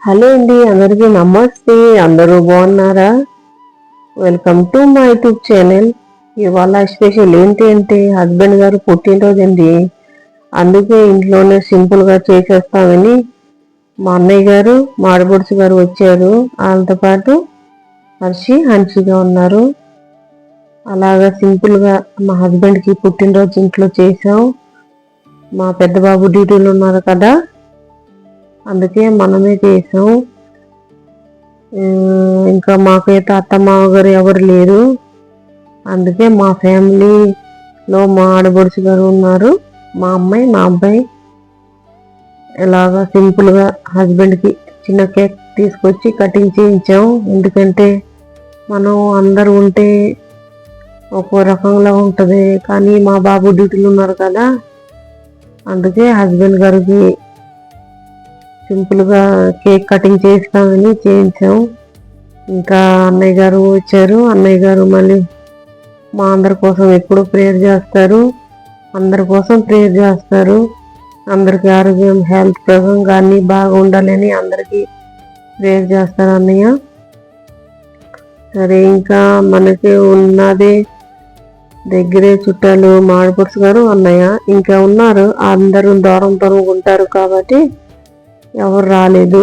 Hello అండి, అందరికీ నమస్తే. అందరూ బాగున్నారా? Welcome to my YouTube channel. ఇవాళ స్పెషల్ ఏంటి అంటే హస్బెండ్ గారు పుట్టినరోజు అండి. అందుకే ఇంట్లోనే సింపుల్ గా చేసేస్తామని మా అన్నయ్య గారు మా ఆడపడుచు గారు వచ్చారు. వాళ్ళతో పాటు హన్షిగా ఉన్నారు. అలాగా సింపుల్ గా మా హస్బెండ్ కి పుట్టినరోజు ఇంట్లో చేసాం. మా పెద్ద బాబు డ్యూటీలో ఉన్నారు కదా, అందుకే మనమే చేసాం. ఇంకా మాకైతే అత్త మామ గారు ఎవరు లేరు. అందుకే మా ఫ్యామిలీలో మా ఆడబడుచు గారు ఉన్నారు, మా అమ్మాయి మా అబ్బాయి. ఇలాగా సింపుల్ గా హస్బెండ్ కి చిన్న కేక్ తీసుకొచ్చి కటింగ్ చేయించాం. ఎందుకంటే మనం అందరు ఉంటే ఒక్కో రకంగా ఉంటది, కానీ మా బాబు డ్యూటీలు ఉన్నారు కదా, అందుకే హస్బెండ్ గారికి సింపుల్ గా కేక్ కటింగ్ చేస్తామని చేయించాం. ఇంకా అన్నయ్య గారు వచ్చారు. అన్నయ్య గారు మళ్ళీ మా అందరి కోసం ఎప్పుడు ప్రేయర్ చేస్తారు, అందరి కోసం ప్రేయర్ చేస్తారు. అందరికి ఆరోగ్యం హెల్త్ ప్రకంగా అన్ని బాగా ఉండాలని అందరికి ప్రేయర్ చేస్తారు అన్నయ్య. సరే, ఇంకా మనకి ఉన్నది దగ్గరే చుట్టాలు మా ఆడపడుచు గారు అన్నయ్య ఇంకా ఉన్నారు. అందరూ దూరం ఉంటారు కాబట్టి ఎవరు రాలేదు.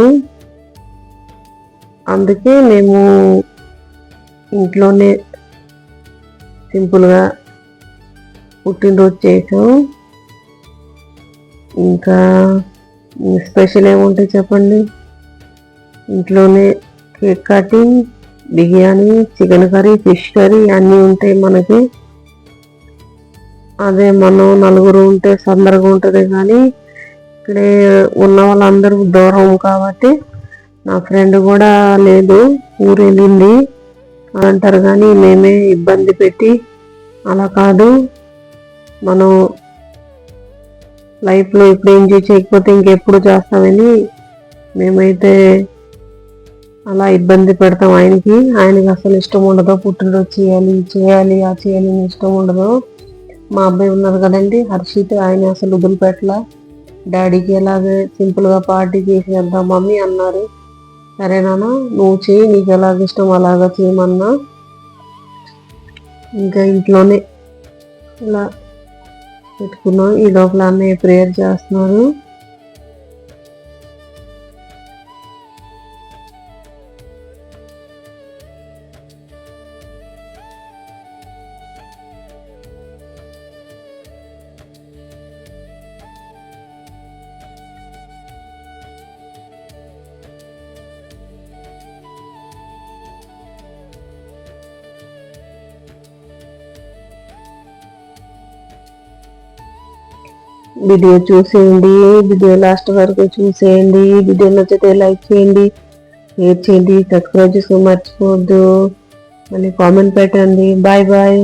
అందుకే మేము ఇంట్లోనే సింపుల్గా పుట్టినరోజు చేసాం. ఇంకా స్పెషల్ ఏముంటాయి చెప్పండి? ఇంట్లోనే cake cutting, biryani, chicken curry, fish curry అన్నీ ఉంటాయి మనకి. అదే మనం నలుగురు ఉంటే సందర్గా ఉంటుంది, కానీ ఇక్కడే ఉన్న వాళ్ళందరూ దూరం కాబట్టి నా ఫ్రెండ్ కూడా లేదు, ఊరు వెళ్ళింది అంటారు. కానీ మేమే ఇబ్బంది పెట్టి అలా కాదు, మనం లైఫ్లో ఇప్పుడు ఎంజాయ్ చేయకపోతే ఇంకెప్పుడు చేస్తామని మేమైతే అలా ఇబ్బంది పెడతాం. ఆయనకి అసలు ఇష్టం ఉండదు, పుట్టినరోజు చేయాలి అని ఇష్టం ఉండదు. మా అబ్బాయి ఉన్నారు కదండి హర్షిత్, ఆయన అసలు వదిలిపెట్టలా. డాడీకి ఎలాగే సింపుల్గా పార్టీ చేసేద్దాం మమ్మీ అన్నారు. సరేనా, నువ్వు చేయి, నీకు ఎలాగ ఇష్టం అలాగా చేయమన్నా. ఇంకా ఇంట్లోనే ఇలా పెట్టుకున్నాం. ఈ లోపల అన్నయ్య ప్రేయర్ చేస్తున్నారు. వీడియో చూసేయండి, వీడియో లాస్ట్ వరకు చూసేయండి. వీడియో నచ్చితే లైక్ చేయండి, షేర్ చేయండి, సబ్స్క్రైబ్ చేసుకో మర్చిపోవద్దు, మళ్ళీ కామెంట్ పెట్టండి. Bye bye.